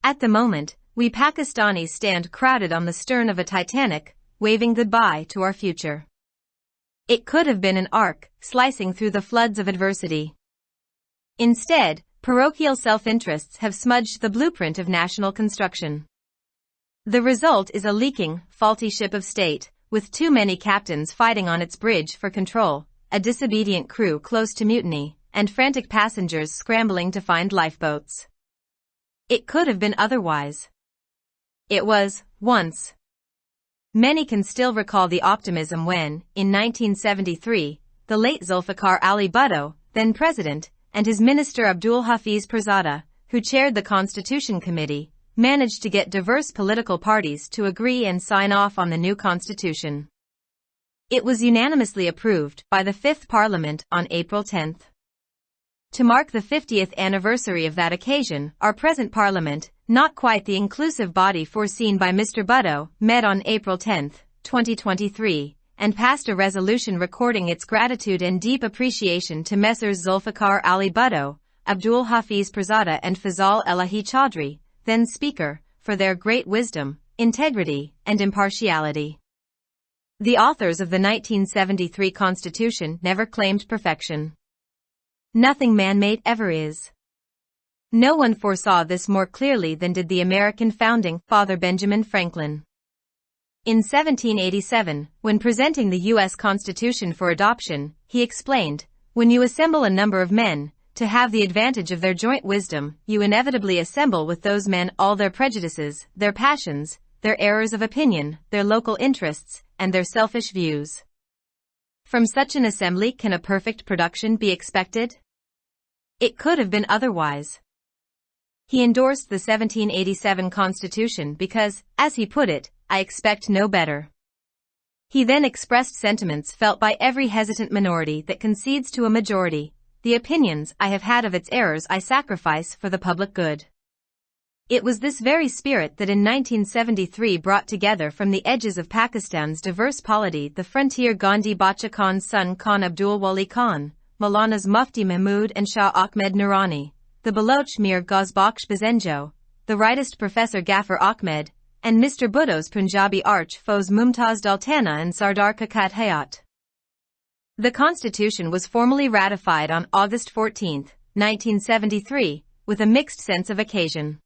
At the moment, we Pakistanis stand crowded on the stern of a Titanic, waving goodbye to our future. It could have been an arc, slicing through the floods of adversity. Instead, parochial self-interests have smudged the blueprint of national construction. The result is a leaking, faulty ship of state, with too many captains fighting on its bridge for control, a disobedient crew close to mutiny, and frantic passengers scrambling to find lifeboats. It could have been otherwise. It was, once. Many can still recall the optimism when, in 1973, the late Zulfikar Ali Bhutto, then president, and his minister Abdul Hafiz Pirzada, who chaired the Constitution Committee, managed to get diverse political parties to agree and sign off on the new constitution. It was unanimously approved by the Fifth Parliament on April 10. To mark the 50th anniversary of that occasion, our present Parliament, not quite the inclusive body foreseen by Mr. Bhutto, met on April 10, 2023, and passed a resolution recording its gratitude and deep appreciation to Messrs. Zulfikar Ali Bhutto, Abdul Hafiz Pirzada and Fazal Elahi Chaudhry, then Speaker, for their great wisdom, integrity, and impartiality. The authors of the 1973 Constitution never claimed perfection. Nothing man-made ever is. No one foresaw this more clearly than did the American founding father Benjamin Franklin. In 1787, when presenting the U.S. Constitution for adoption, he explained, "When you assemble a number of men, to have the advantage of their joint wisdom, you inevitably assemble with those men all their prejudices, their passions, their errors of opinion, their local interests, and their selfish views. From such an assembly can a perfect production be expected?" It could have been otherwise. He endorsed the 1787 Constitution because, as he put it, "I expect no better." He then expressed sentiments felt by every hesitant minority that concedes to a majority. "The opinions I have had of its errors I sacrifice for the public good." It was this very spirit that in 1973 brought together from the edges of Pakistan's diverse polity the frontier Gandhi Bacha Khan's son Khan Abdul Wali Khan, Maulana's Mufti Mahmud and Shah Ahmed Nurani, the Baloch Mir Ghazbakhsh Bazenjo, the rightist Professor Ghaffar Ahmed, and Mr. Bhutto's Punjabi arch-foes Mumtaz Daltana and Sardar Kakat Hayat. The Constitution was formally ratified on August 14, 1973, with a mixed sense of occasion.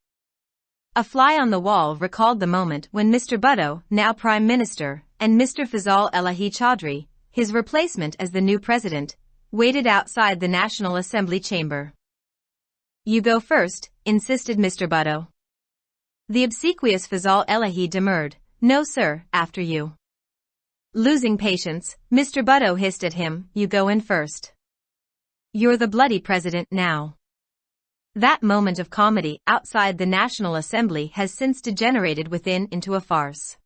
A fly on the wall recalled the moment when Mr. Bhutto, now Prime Minister, and Mr. Fazal Elahi Chaudhry, his replacement as the new president, waited outside the National Assembly chamber. "You go first," insisted Mr. Bhutto. The obsequious Fazal Elahi demurred, "No sir, after you." Losing patience, Mr. Bhutto hissed at him, "You go in first. You're the bloody president now." That moment of comedy outside the National Assembly has since degenerated within into a farce.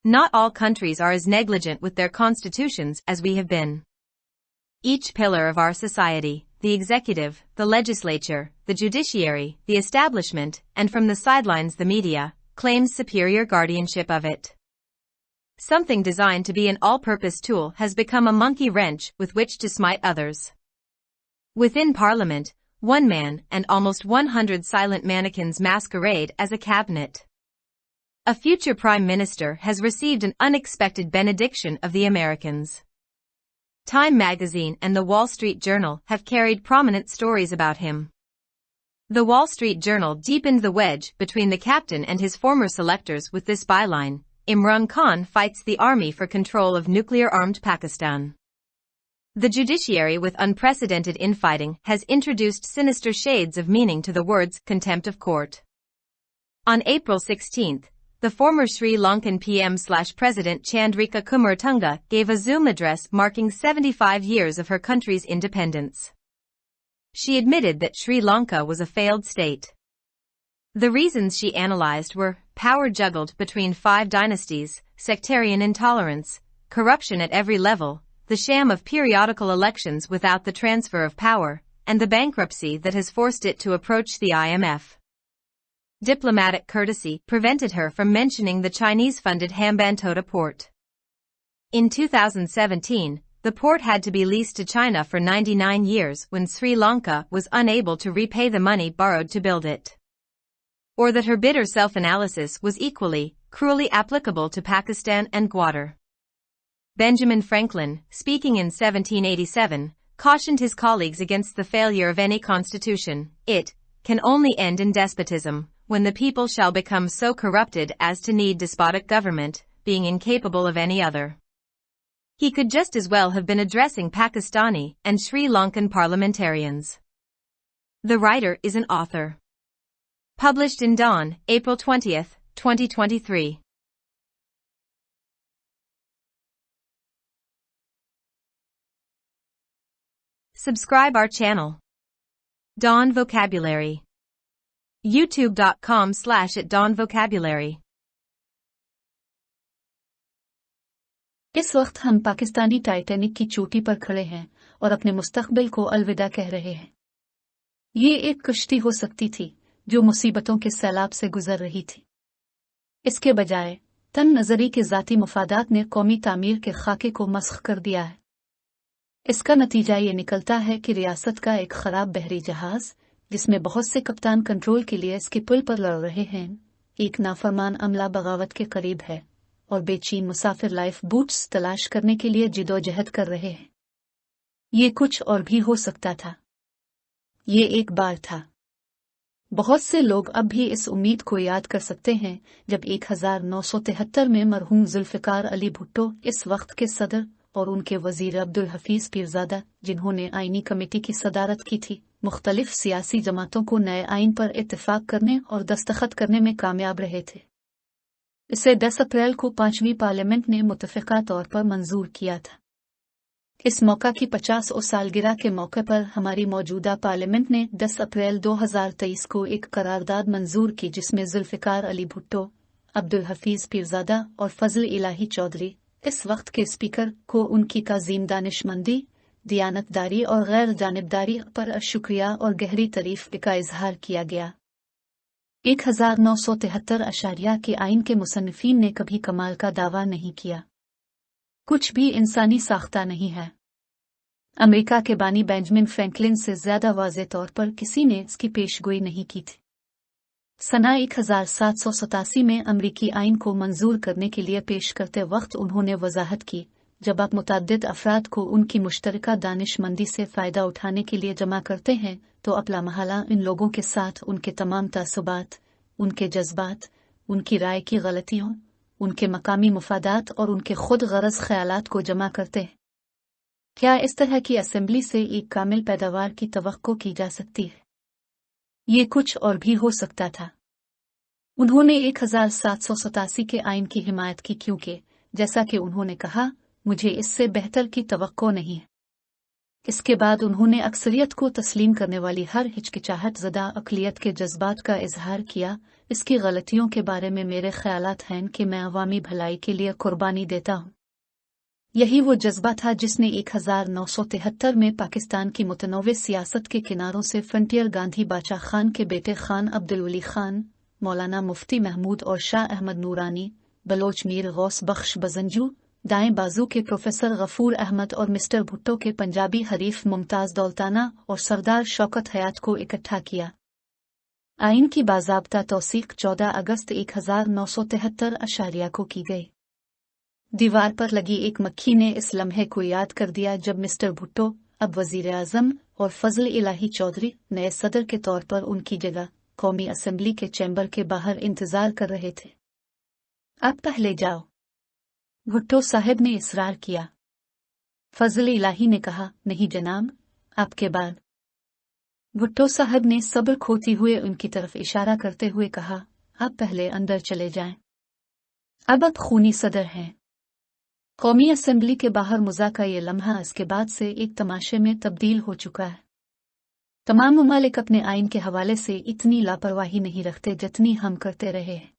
Not all countries are as negligent with their constitutions as we have been. Each pillar of our society, the executive, the legislature, the judiciary, the establishment, and from the sidelines the media, claims superior guardianship of it. Something designed to be an all-purpose tool has become a monkey wrench with which to smite others. Within Parliament, one man and almost 100 silent mannequins masquerade as a cabinet. A future prime minister has received an unexpected benediction of the Americans. Time magazine and the Wall Street Journal have carried prominent stories about him. The Wall Street Journal deepened the wedge between the captain and his former selectors with this byline, "Imran Khan fights the army for control of nuclear-armed Pakistan." The judiciary with unprecedented infighting has introduced sinister shades of meaning to the words contempt of court. On April 16, the former Sri Lankan PM/President Chandrika Kumaratunga gave a Zoom address marking 75 years of her country's independence. She admitted that Sri Lanka was a failed state. The reasons she analyzed were power juggled between 5 dynasties, sectarian intolerance, corruption at every level, the sham of periodical elections without the transfer of power, and the bankruptcy that has forced it to approach the IMF. Diplomatic courtesy prevented her from mentioning the Chinese-funded Hambantota port. In 2017, the port had to be leased to China for 99 years when Sri Lanka was unable to repay the money borrowed to build it. or that her bitter self-analysis was equally, cruelly applicable to Pakistan and Gwadar. Benjamin Franklin, speaking in 1787, cautioned his colleagues against the failure of any constitution. It can only end in despotism, when the people shall become so corrupted as to need despotic government, being incapable of any other. He could just as well have been addressing Pakistani and Sri Lankan parliamentarians. The writer is an author. Published in Dawn, April 20, 2023. Subscribe our channel. Dawn Vocabulary. youtube.com/@dawnvocabulary. इस वक्त हम Pakistani Titanic की चोटी पर खड़े हैं और अपने मुस्तकबिल को अलविदा कह रहे हैं। ये एक कश्ती हो सकती थी जो मुसीबतों के सैलाब से गुजर रही थी। इसके बजाय तन नजरी के ज़ाती मफादात ने कौमी तामीर के खाके को मस्ख कर दिया है। इसका नतीजा ये निकलता है कि रियासत का एक खराब बहरी जहाज, जिसमें बहुत से कप्तान कंट्रोल के लिए इसके पुल पर लड़ रहे हैं, एक नाफरमान अमला बगावत के करीब है और बेचैन मुसाफिर लाइफ बूट्स तलाश करने के लिए जिदोजहद कर रहे हैं। ये कुछ और भी हो सकता था। ये एक बार था। बहुत से लोग अब भी इस उम्मीद को याद कर सकते हैं जब 1973 में मरहूम जुल्फ़िकार अली भुट्टो इस वक्त के सदर और उनके वजीर अब्दुल हफीज पीरजादा, जिन्होंने आईनी कमेटी की सदारत की थी, मुख्तलिफ सियासी जमातों को नए आइन पर इत्तेफाक करने और दस्तखत करने में कामयाब रहे थे। इसे 10 अप्रैल को 5वीं पार्लियामेंट ने मुतफ़िक़ा तौर पर मंजूर किया था। इस मौका की 50 सालगिरह के मौके पर हमारी मौजूदा पार्लियामेंट ने 10 अप्रैल 2023 को एक करारदाद मंजूर की, जिसमें जुल्फ़िकार अली भुट्टो, अब्दुल हफीज पीरजादा और फजल इलाही चौधरी, इस वक्त के स्पीकर, को उनकी ताज़ीम, दानिशमंदी, दियानतदारी और गैर जानिबदारी पर शुक्रिया और गहरी तारीफ का इजहार किया गया। 1973 अशारिया के आइन के मुसन्निफीन ने कभी कमाल का दावा नहीं किया। कुछ भी इंसानी साख्ता नहीं है। अमेरिका के बानी बेंजामिन फ्रैंकलिन से ज्यादा वाज़े तौर पर किसी ने इसकी पेशगोई नहीं की थी। सना 1787 में अमरीकी आइन को मंजूर करने के लिए पेश करते वक्त उन्होंने वजाहत की, जब आप मुतअद्दिद अफराद को उनकी मुश्तरका दानिशमंदी से फ़ायदा उठाने के लिए जमा करते हैं, तो अपना महला इन लोगों के साथ उनके तमाम तासुबात, उनके जज्बात, उनकी राय की गलतियों, उनके मकामी मुफादात और उनके खुद गरज ख्यालात को जमा करते हैं। क्या इस तरह की असेंबली से एक कामिल पैदावार की तवक्को की जा सकती है? ये कुछ और भी हो सकता था। उन्होंने 1787 के आइन की हिमायत की, क्योंकि जैसा कि उन्होंने कहा, मुझे इससे बेहतर की तवक्को नहीं है। इसके बाद उन्होंने अक्सरियत को तस्लीम करने वाली हर हिचकिचाहट ज़दा अक़लियत के जज्बात का इजहार किया। इसकी गलतियों के बारे में मेरे ख्यालात हैं कि मैं अवामी भलाई के लिए कुर्बानी देता हूँ। यही वो जज्बा था जिसने 1973 में पाकिस्तान की मुतनव्वे सियासत के किनारों से फ्रंटियर गांधी बादशाह खान के बेटे खान अब्दुल वली खान, मौलाना मुफ्ती महमूद और शाह अहमद नूरानी, बलोच मीर गौस बख्श बजंजू, दाएं बाजू के प्रोफेसर गफूर अहमद और मिस्टर भुट्टो के पंजाबी हरीफ मुमताज़ दौलताना और सरदार शौकत हयात को इकट्ठा किया। आइन की बाज़ाब्ता तौसीक 14 अगस्त 1973 अशारिया को की गई। दीवार पर लगी एक मक्खी ने इस लम्हे को याद कर दिया जब मिस्टर भुट्टो, अब वजीर आज़म, और फजल इलाही चौधरी नए सदर के तौर पर उनकी जगह कौमी असेंबली के चैम्बर के बाहर इंतजार कर रहे थे। अब पहले जाओ, भुट्टो साहब ने इसरार किया। फजल इलाही ने कहा, नहीं जनाब, आपके बाद। भुट्टो साहब ने सब्र खोती हुए उनकी तरफ इशारा करते हुए कहा, आप पहले अंदर चले जाएं। अब आप खूनी सदर हैं। कौमी असेंबली के बाहर मुज़ा का ये लम्हा इसके बाद से एक तमाशे में तब्दील हो चुका है। तमाम ममालिक अपने आइन के हवाले से इतनी लापरवाही नहीं रखते जितनी हम करते रहे हैं।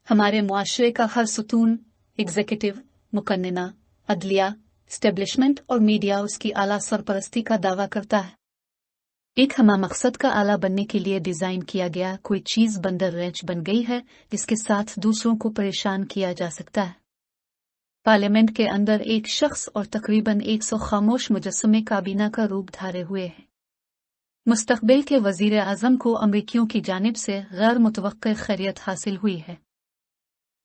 हमारे मुआशरे का हर सुतून, एग्जीक्यूटिव, मुकन्निना, अदलिया, स्टेब्लिशमेंट और मीडिया उसकी आला सरपरस्ती का दावा करता है। एक हमा मकसद का आला बनने के लिए डिजाइन किया गया कोई चीज बंदर रेंच बन गई है जिसके साथ दूसरों को परेशान किया जा सकता है। पार्लियामेंट के अंदर एक शख्स और तकरीबन 100 खामोश मुजस्समे काबीना का रूप धारे हुए हैं। मुस्तकबिल के वजीर आज़म को अमरीकियों की जानिब से गैर मुतवक्किल खैरियत हासिल हुई है।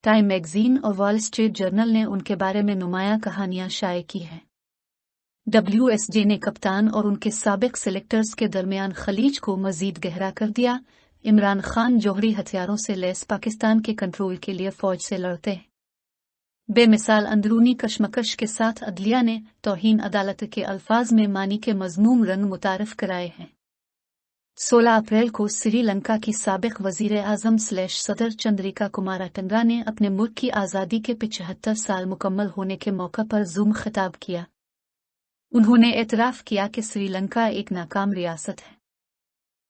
टाइम मैगजीन और वॉल स्ट्रीट जर्नल ने उनके बारे में नुमायां कहानियां शाये की हैं। WSJ ने कप्तान और उनके साबिक सेलेक्टर्स के दरमियान खलीज को मजीद गहरा कर दिया। इमरान खान जौहरी हथियारों से लैस पाकिस्तान के कंट्रोल के लिए फौज से लड़ते हैं। बेमिसाल अंदरूनी कशमकश के साथ अदलिया ने तौहीन अदालत के अल्फाज में मानी के मजमूम रंग मुतारफ कराए हैं। 16 अप्रैल को श्रीलंका की साबिक वजीर आज़म सदर चंद्रिका कुमाराटंगा ने अपने मुल्क की आज़ादी के 75 साल मुकम्मल होने के मौका पर जूम खिताब किया। उन्होंने एतराफ़ किया कि श्रीलंका एक नाकाम रियासत है।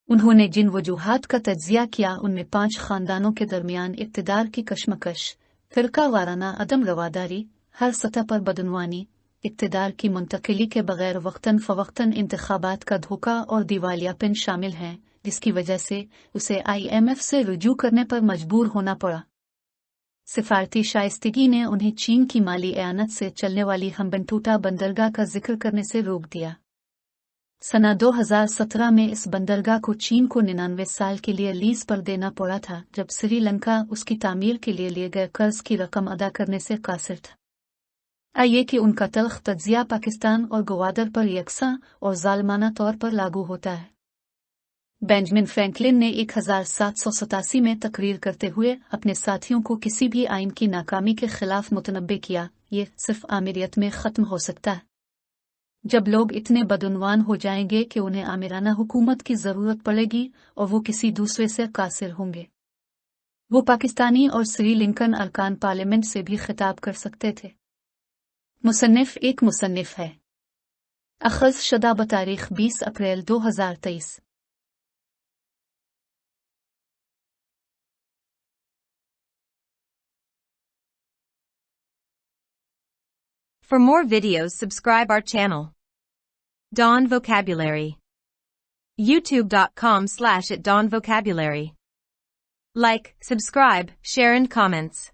उन्होंने जिन वजूहात का तज्जिया किया उनमें 5 खानदानों के दरमियान इक़्तिदार की कशमकश, फ़िरका वाराना अदम रवादारी, हर सतह पर बदनवानी, इक़्तिदार की मुंतकिली के बगैर वक्तन फ़वक्तन इंतखाबात का धोखा और दिवालियापन शामिल हैं, जिसकी वजह से उसे IMF से रुजू करने पर मजबूर होना पड़ा। सिफारती शाइस्तगी ने उन्हें चीन की माली एआनत से चलने वाली हम्बनटोटा बंदरगाह का जिक्र करने से रोक दिया। सना 2017 में इस बंदरगाह को चीन को 99 साल के लिए लीज पर देना पड़ा था, जब श्रीलंका उसकी तामीर के लिए लिए गए कर्ज की रकम अदा करने से कासिर था। आइए कि उनका तल्ख तज्जिया पाकिस्तान और गवादर पर यकसा और जालमाना तौर पर लागू होता है। बेंजामिन फ्रैंकलिन ने 1787 में तकरीर करते हुए अपने साथियों को किसी भी आइन की नाकामी के खिलाफ मुतनब्बे किया, ये सिर्फ आमिरियत में ख़त्म हो सकता है जब लोग इतने बदउनवान हो जाएंगे कि उन्हें आमिराना हुकूमत की ज़रूरत पड़ेगी और वो किसी दूसरे से कासिर होंगे। वो पाकिस्तानी और श्रीलंकन अरकान पार्लियामेंट से भी खिताब कर सकते थे। मुसन्निफ एक मुसन्निफ है। अखज़ शुदा बतारीख 20 अप्रैल 2023। For more videos, subscribe our channel. Dawn Vocabulary. YouTube.com/@dawnvocabulary. Like, subscribe, share and comments.